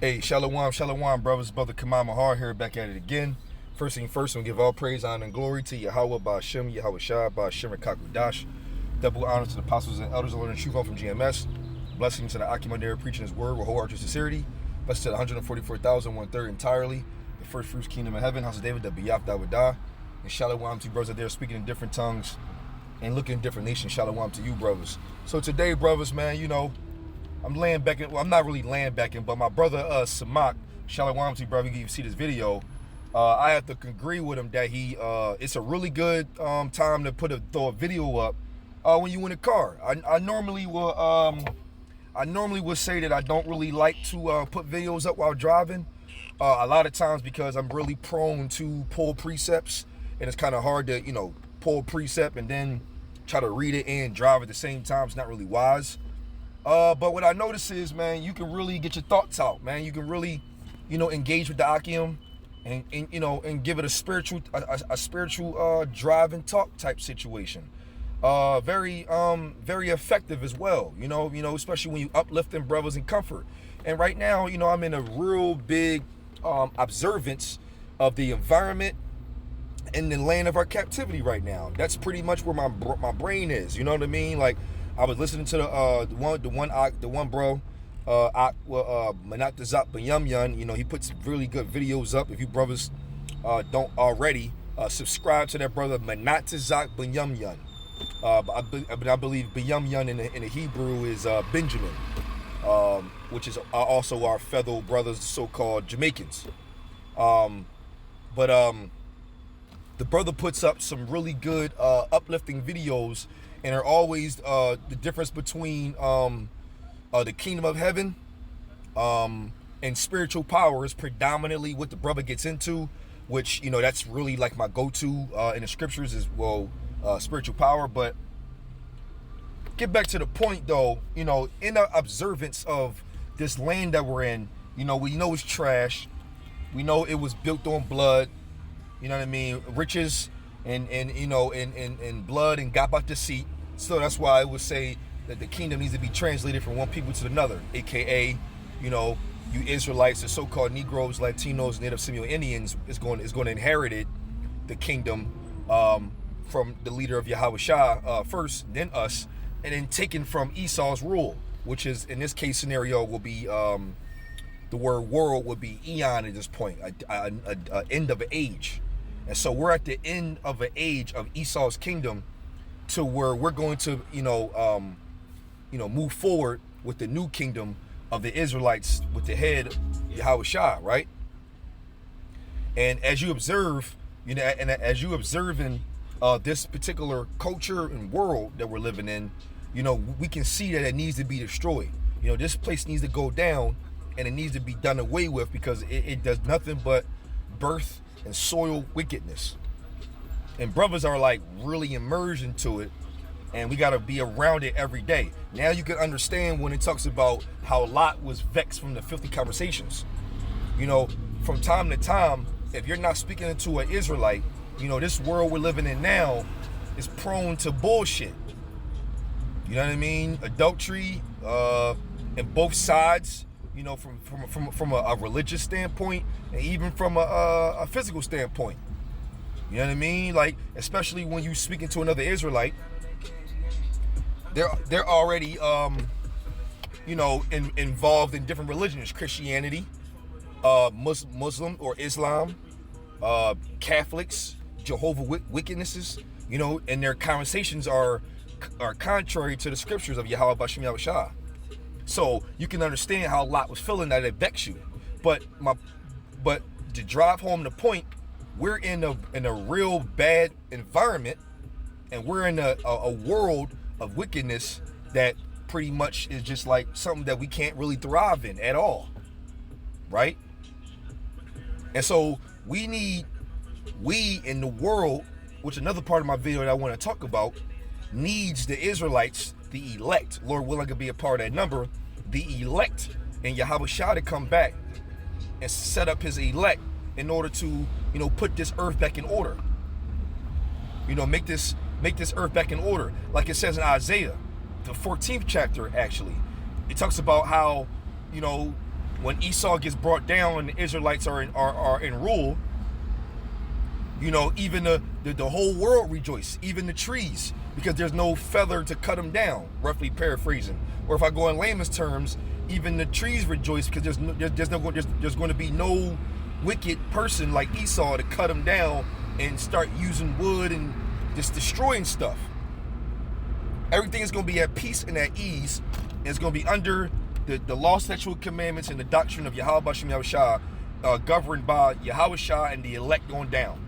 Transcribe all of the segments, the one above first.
Hey, Shalom, Shalom, brothers. Brother Kamal Mahar here, back at it again. First thing first, we give all praise, honor, and glory to Yahweh, Ba'ashem, Yahweh Shah, Ba'ashem, Rakakudash. Double honor to the apostles and elders of the Lord and Truth from GMS. Blessings to the Akim there preaching his word with wholehearted sincerity. Blessed to the 144,000, 1/3 entirely. The first fruits kingdom of heaven, house of David, the B'yaf Dawadah. And Shalom to brothers out there speaking in different tongues and looking in different nations. Shalom to you, brothers. So today, brothers, man, I'm laying back in, well, I'm not really laying back in, but my brother Samak, Shalom to you, brother, you see this video. I have to agree with him that it's a really good time to throw a video up when you in a car. I normally will say that I don't really like to put videos up while driving. A lot of times because I'm really prone to pull precepts, and it's kind of hard to pull a precept and then try to read it and drive at the same time. It's not really wise. But what I notice is, man, you can really get your thoughts out, man. You can really, engage with the Akim and give it a spiritual drive and talk type situation. Very effective as well, especially when you uplifting brothers in comfort. And right now, I'm in a real big observance of the environment in the land of our captivity right now. That's pretty much where my brain is. You know what I mean? Like, I was listening to the one bro, Manat Zak B'Yam. He puts really good videos up. If you brothers don't already, subscribe to that brother Manat Zak B'Yam. I believe B'Yam in the Hebrew is Benjamin, which is also our fellow brothers, so-called Jamaicans. The brother puts up some really good uplifting videos, and are always the difference between the kingdom of heaven and spiritual power is predominantly what the brother gets into, which that's really like my go-to in the scriptures is spiritual power. But get back to the point though, in the observance of this land that we're in, we know it's trash. We know it was built on blood. You know what I mean? Riches and blood and got about deceit. So that's why I would say that the kingdom needs to be translated from one people to another, aka, you Israelites, the so-called Negroes, Latinos, Native Seminole Indians is going to inherit the kingdom from the leader of Yahweh Shah first, then us, and then taken from Esau's rule, which is in this case scenario will be the word world would be eon at this point, a end of an age. And so we're at the end of an age of Esau's kingdom, to where we're going to, move forward with the new kingdom of the Israelites with the head Yahweh Shah, right? And as you observe, as you observing this particular culture and world that we're living in, we can see that it needs to be destroyed. This place needs to go down, and it needs to be done away with, because it does nothing but birth and soil wickedness. And brothers are like really immersed into it, and we got to be around it every day. Now you can understand when it talks about how Lot was vexed from the filthy conversations. From time to time, if you're not speaking into an Israelite, this world we're living in now is prone to bullshit. You know what I mean? Adultery, and both sides. From a religious standpoint, and even from a physical standpoint. You know what I mean? Like, especially when you speaking to another Israelite, they're already involved in different religions: Christianity, Muslim or Islam, Catholics, Jehovah Witnesses. And their conversations are contrary to the scriptures of Yahweh Ba'ashem Yahweh Shah. So you can understand how Lot was feeling that it vexed you. But to drive home the point, we're in a real bad environment, and we're in a world of wickedness that pretty much is just like something that we can't really thrive in at all, right? And so we in the world, which another part of my video that I want to talk about, needs the Israelites, the elect, Lord willing to be a part of that number, the elect, and Yahweh Shah to come back and set up his elect in order to, put this earth back in order. Make this earth back in order. Like it says in Isaiah, the 14th chapter, actually. It talks about how, when Esau gets brought down and the Israelites are in rule, you know, even the whole world rejoice, even the trees, because there's no feather to cut them down, roughly paraphrasing. Or if I go in layman's terms, even the trees rejoice because there's going to be no wicked person like Esau to cut them down and start using wood and just destroying stuff. Everything is going to be at peace and at ease, and it's going to be under the law, statute, commandments, and the doctrine of Yahweh Bashem Yahushua, governed by Yahushua and the elect going down.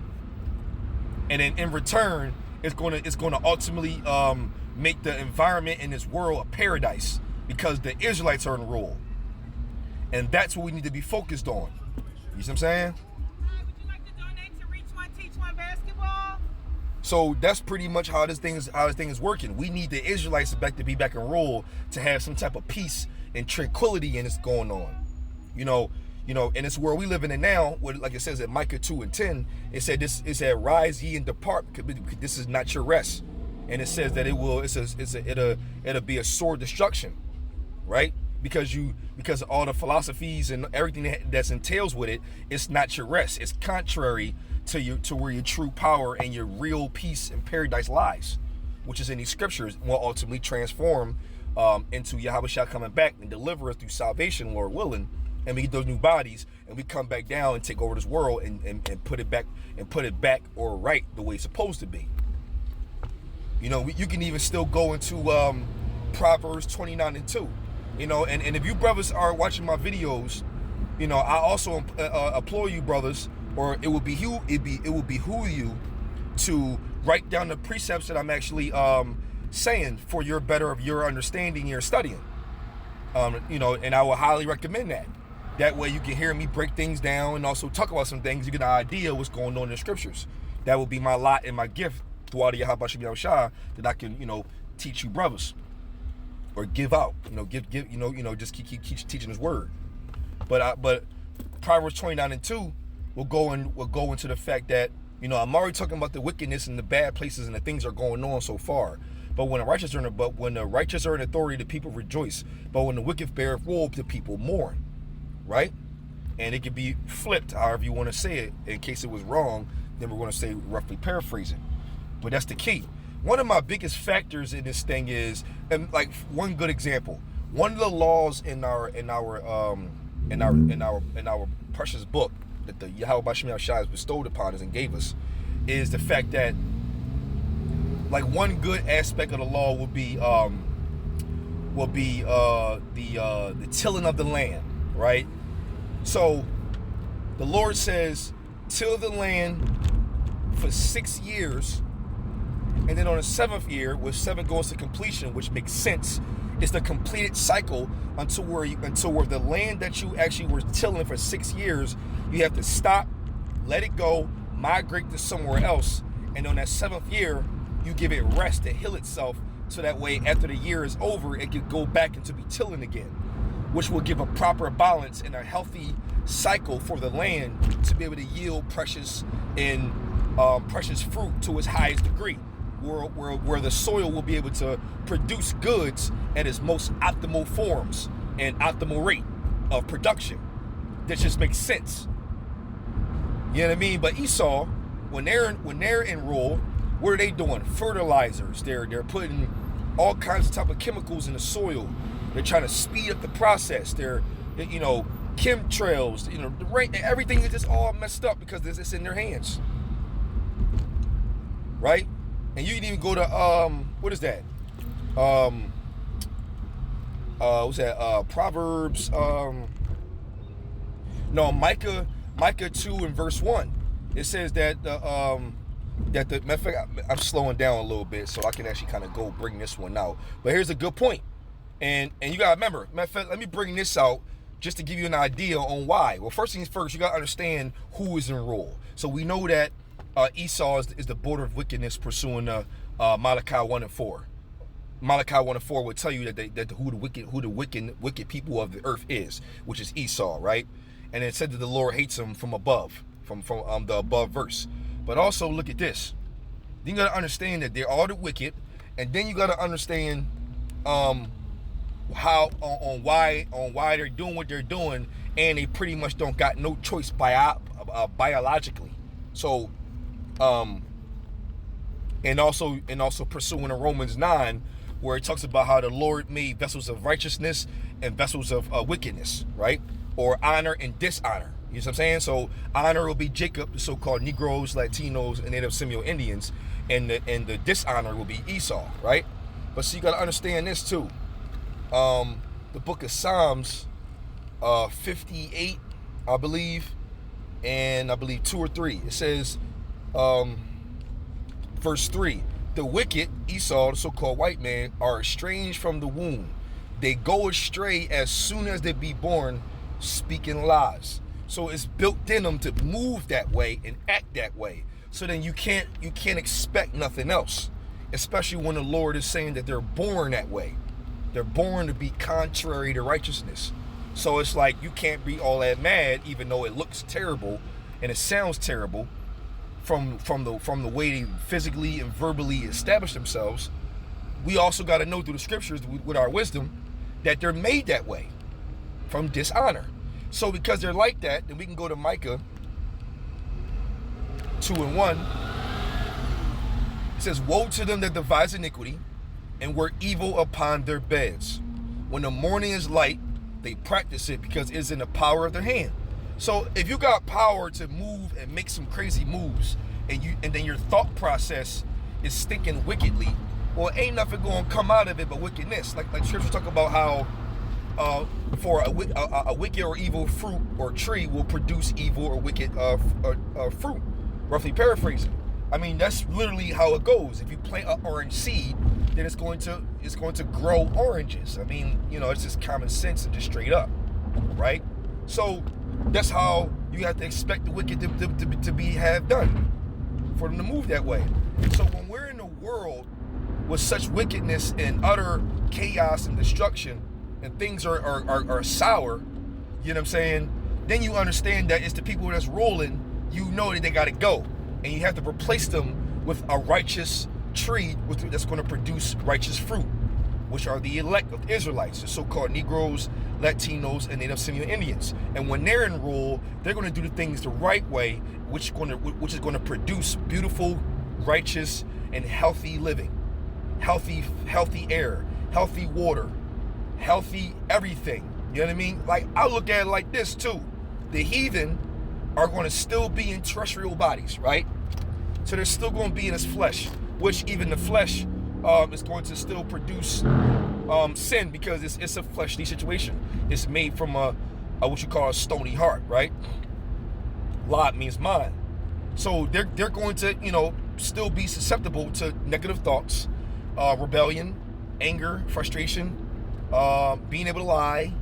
And then in return, it's going to ultimately make the environment in this world a paradise because the Israelites are in rule, and that's what we need to be focused on. You see what I'm saying? Hi, would you like to donate to Reach One, Teach One Basketball? So that's pretty much how this thing is working. We need the Israelites to be back in rule to have some type of peace and tranquility in this going on. You know, and it's where we living in now. Like it says at Micah 2:10, it said, "Rise ye and depart, because this is not your rest." And it says that it'll be a sore destruction, right? Because of all the philosophies and everything that entails with it, it's not your rest. It's contrary to where your true power and your real peace and paradise lies, which is in these scriptures, will ultimately transform into Yahushua coming back and deliver us through salvation, Lord willing, and we get those new bodies and we come back down and take over this world and put it back or right the way it's supposed to be. You know, you can even still go into Proverbs 29:2. You know, and if you brothers are watching my videos, you know, I also implore you brothers, or it will behoove you to write down the precepts that I'm actually saying for your better of your understanding, your studying. You know, and I will highly recommend that. That way you can hear me break things down and also talk about some things. You get an idea of what's going on in the scriptures. That will be my lot and my gift throughout the Yahweh Bashem Yahushua, that I can, you know, teach you brothers. Or give out, just keep teaching His word. But Proverbs 29:2 will go into the fact that, you know, I'm already talking about the wickedness and the bad places and the things that are going on so far. But when the righteous are in authority, the people rejoice. But when the wicked bear rule, the people mourn. Right? And it could be flipped, however you want to say it. In case it was wrong, then we're going to say roughly paraphrasing. But that's the key. One of my biggest factors in this thing is, and like one good example, one of the laws in our precious book that the Yahweh Bashem Yahushua has bestowed upon us and gave us, is the fact that, like, one good aspect of the law will be the tilling of the land, right? So the Lord says, till the land for 6 years. And then on the 7th year, where 7 goes to completion, which makes sense, it's the completed cycle until where the land that you actually were tilling for 6 years, you have to stop, let it go, migrate to somewhere else, and on that 7th year, you give it rest to heal itself, so that way after the year is over, it can go back into be tilling again, which will give a proper balance and a healthy cycle for the land to be able to yield precious fruit to its highest degree. Where the soil will be able to produce goods at its most optimal forms and optimal rate of production. That just makes sense. You know what I mean? But Esau, when they're in rule, what are they doing? Fertilizers. They're putting all kinds of type of chemicals in the soil. They're trying to speed up the process. They're, you know, chemtrails. You know, the rate, everything is just all messed up because it's in their hands, right? And you can even go to what is that? What's that? Proverbs. No, Micah 2 and verse 1. It says that the matter of fact, I'm slowing down a little bit so I can actually kind of go bring this one out. But here's a good point, and you gotta remember. Matter of fact, let me bring this out just to give you an idea on why. Well, first things first, you gotta understand who is in rule. So we know that Esau is the border of wickedness, pursuing Malachi 1:4. Malachi 1:4 would tell you that who the wicked people of the earth is, which is Esau, right? And it said that the Lord hates him from above, from the above verse. But also look at this. You gotta understand that they're all the wicked, and then you gotta understand how why they're doing what they're doing, and they pretty much don't got no choice biologically. So, and also pursuing in Romans 9, where it talks about how the Lord made vessels of righteousness and vessels of wickedness, right? Or honor and dishonor. You know what I'm saying? So honor will be Jacob, the so-called Negroes, Latinos, and Native Seminole Indians, and the dishonor will be Esau, right? But so you got to understand this too. The book of Psalms 58, I believe, and I believe 2 or 3. It says, verse 3, the wicked, Esau, the so-called white man, are estranged from the womb. They go astray as soon as they be born, speaking lies. So it's built in them to move that way and act that way. So then you can't expect nothing else, especially when the Lord is saying that they're born that way. They're born to be contrary to righteousness. So it's like you can't be all that mad, even though it looks terrible and it sounds terrible from the way they physically and verbally establish themselves. We also got to know through the scriptures with our wisdom that they're made that way from dishonor. So because they're like that, then we can go to Micah 2:1. It says, woe to them that devise iniquity and work evil upon their beds. When the morning is light, they practice it because it is in the power of their hand. So if you got power to move and make some crazy moves, and then your thought process is thinking wickedly, well, ain't nothing going to come out of it but wickedness. Like scripture talk about how for a wicked or evil fruit or tree will produce evil or wicked fruit. Roughly paraphrasing. I mean, that's literally how it goes. If you plant an orange seed, then it's going to grow oranges. I mean, it's just common sense and just straight up, right? So that's how you have to expect the wicked to have done, for them to move that way. So when we're in a world with such wickedness and utter chaos and destruction, and things are sour, you know what I'm saying? Then you understand that it's the people that's ruling. You know that they got to go, and you have to replace them with a righteous tree that's going to produce righteous fruit, which are the elect of the Israelites, the so-called Negroes, Latinos, and Native Seminole Indians. And when they're in rule, they're going to do the things the right way, which is going to produce beautiful, righteous, and healthy living, healthy air, healthy water, healthy everything. You know what I mean? Like, I look at it like this too. The heathen are going to still be in terrestrial bodies, right? So they're still going to be in this flesh, which even the flesh is going to still produce sin, because it's a fleshly situation. It's made from a what you call a stony heart, right? Lod means mind. So they're going to still be susceptible to negative thoughts, rebellion, anger, frustration, being able to lie,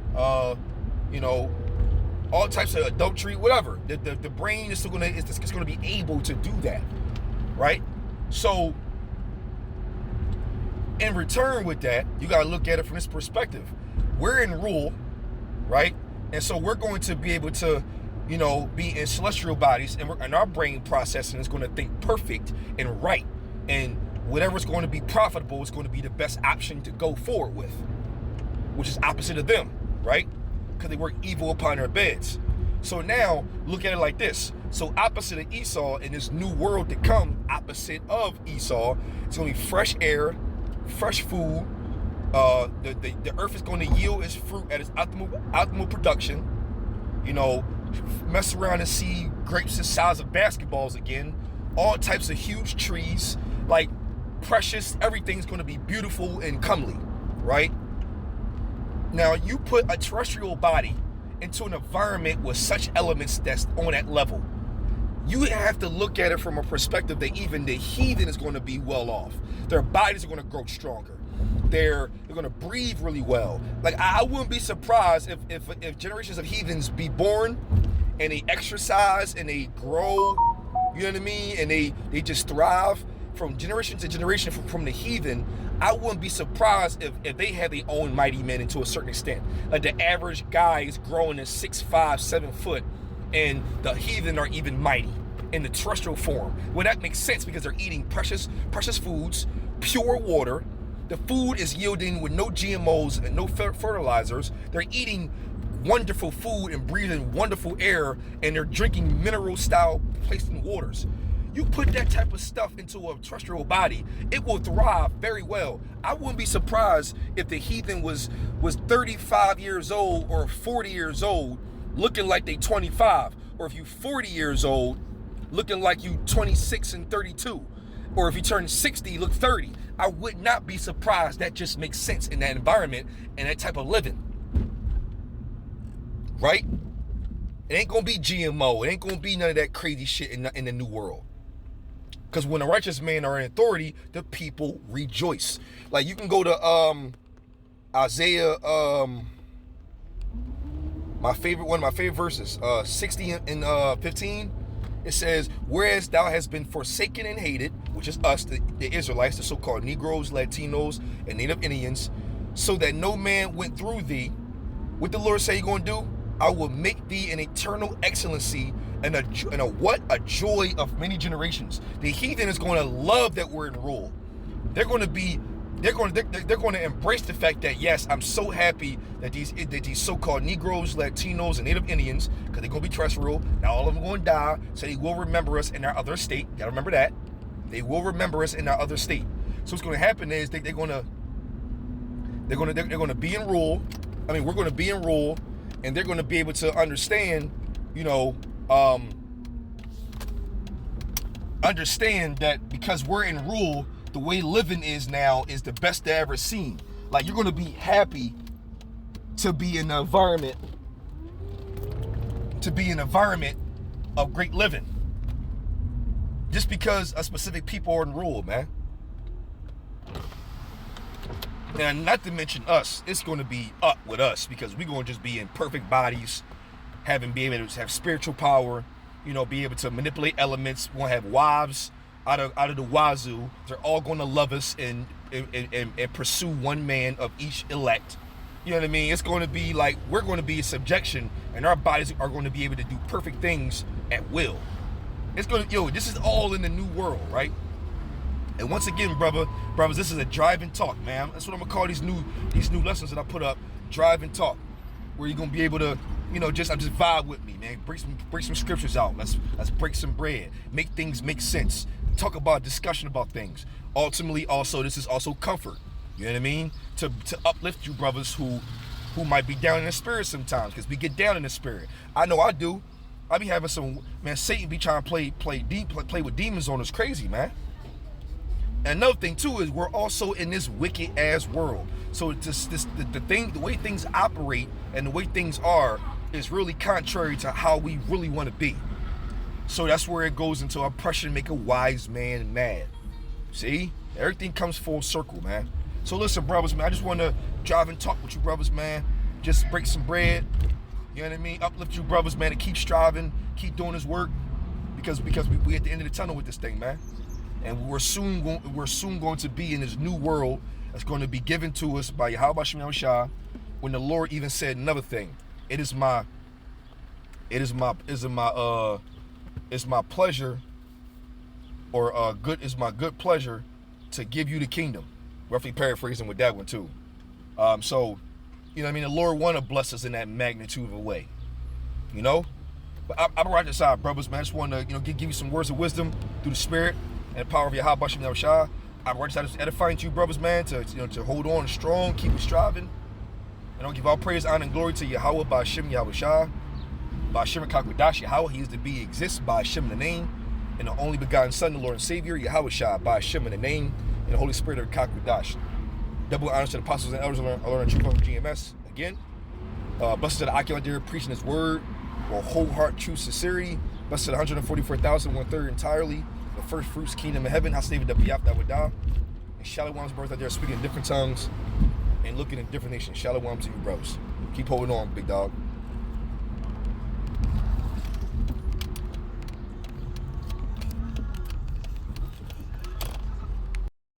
all types of adultery, whatever. The brain is still gonna be able to do that, right? So in return with that, you gotta look at it from this perspective. We're in rule, right? And so we're going to be able to, be in celestial bodies, and our brain processing is going to think perfect and right, and whatever's going to be profitable is going to be the best option to go forward with, which is opposite of them, right? Because they work evil upon their beds. So now look at it like this. So opposite of Esau in this new world to come, opposite of Esau, it's going to be fresh air, fresh food. The earth is going to yield its fruit at its optimal production. Mess around and see grapes the size of basketballs again. All types of huge trees, like precious. Everything's going to be beautiful and comely, right? Now, you put a terrestrial body into an environment with such elements that's on that level. You have to look at it from a perspective that even the heathen is going to be well off. Their bodies are going to grow stronger. They're going to breathe really well. Like, I wouldn't be surprised if generations of heathens be born and they exercise and they grow, you know what I mean? And they just thrive from generation to generation from the heathen. I wouldn't be surprised if they had their own mighty men to a certain extent. Like, the average guy is growing to 6'5", 7 foot, and the heathen are even mighty in the terrestrial form. Well, that makes sense because they're eating precious foods, pure water. The food is yielding with no GMOs and no fertilizers. They're eating wonderful food and breathing wonderful air, and they're drinking mineral style placed in waters. You put that type of stuff into a terrestrial body, it will thrive very well. I wouldn't be surprised if the heathen was 35 years old or 40 years old looking like they 25, or if you 40 years old looking like you 26 and 32, or if you turn 60 you look 30. I would not be surprised. That just makes sense in that environment and that type of living, right? It ain't gonna be GMO. It ain't gonna be none of that crazy shit in the new world. Because when the righteous men are in authority, the people rejoice. Like, you can go to Isaiah, one of my favorite verses, 60 and 15. It says, whereas thou hast been forsaken and hated, which is us, the Israelites, the so-called Negroes, Latinos, and Native Indians, so that no man went through thee. What the Lord say He gonna do? I will make thee an eternal excellency and a joy of many generations. The heathen is going to love that we're in rule. They're going to embrace the fact that, yes, I'm so happy that these so-called Negroes, Latinos, and Native Indians, because they're going to be terrestrial. Now all of them are going to die, so they will remember us in our other state. You got to remember that. They will remember us in our other state. So what's going to happen is they're going to be in rule. I mean, we're going to be in rule, and they're going to be able to understand, understand that because we're in rule, the way living is now is the best they ever seen. Like, you're going to be happy to be in an environment, of great living, just because a specific people are in rule, man. And not to mention us, it's going to be up with us, because we're going to just be in perfect bodies, be able to have spiritual power, be able to manipulate elements. We're going to have wives out of the wazoo. They're all going to love us and pursue one man of each elect. You know what I mean? It's going to be like, we're going to be in subjection, and our bodies are going to be able to do perfect things at will. It's going to, this is all in the new world, right? And once again, brothers, this is a drive and talk, man. That's what I'm gonna call these new lessons that I put up, drive and talk, where you're gonna be able to, just vibe with me, man. Break some scriptures out. Let's break some bread. Make things make sense. Talk about discussion about things. Ultimately, also, this is also comfort. You know what I mean? To uplift you brothers who might be down in the spirit sometimes, because we get down in the spirit. I know I do. I be having some, man. Satan be trying to play with demons on us, crazy, man. And another thing too is we're also in this wicked ass world. So the way things operate and the way things are is really contrary to how we really want to be. So that's where it goes into oppression make a wise man mad. See? Everything comes full circle, man. So listen, brothers, man, I just want to drive and talk with you brothers, man. Just break some bread. You know what I mean? Uplift you brothers, man, and keep striving, keep doing this work, because we at the end of the tunnel with this thing, man. And we're soon going to be in this new world that's going to be given to us by Yahweh Shem Yahushua, when the Lord even said another thing. It's my pleasure, or it's my good pleasure to give you the kingdom. Roughly paraphrasing with that one too. So, you know what I mean? The Lord want to bless us in that magnitude of a way. But I'm right side, brothers, man. I just want to, give you some words of wisdom through the Spirit and the power of Yahweh Shem Yahushua. I'm right side edifying to you, brothers, man, to hold on strong, keep striving. And I'll give all praise, honor, and glory to Yahweh by Shem Yahushua, by Shem Kakwadash Yahweh. He is to be, exists by Shem the name, and the only begotten Son, the Lord and Savior, Yahushua, by Shem in the name, and the Holy Spirit of Kakwadash. Double honors to the apostles and elders of Learn Truth from GMS. Again, blessed to the Akim there preaching His word, or whole heart, true sincerity. Blessed to the 144,000, 1/3 entirely. The first fruits, kingdom of heaven. Has David the Piaf that would die. And Shalom's birth out there speaking in different tongues and looking in different nations. Shalom to you, bros. Keep holding on, big dog.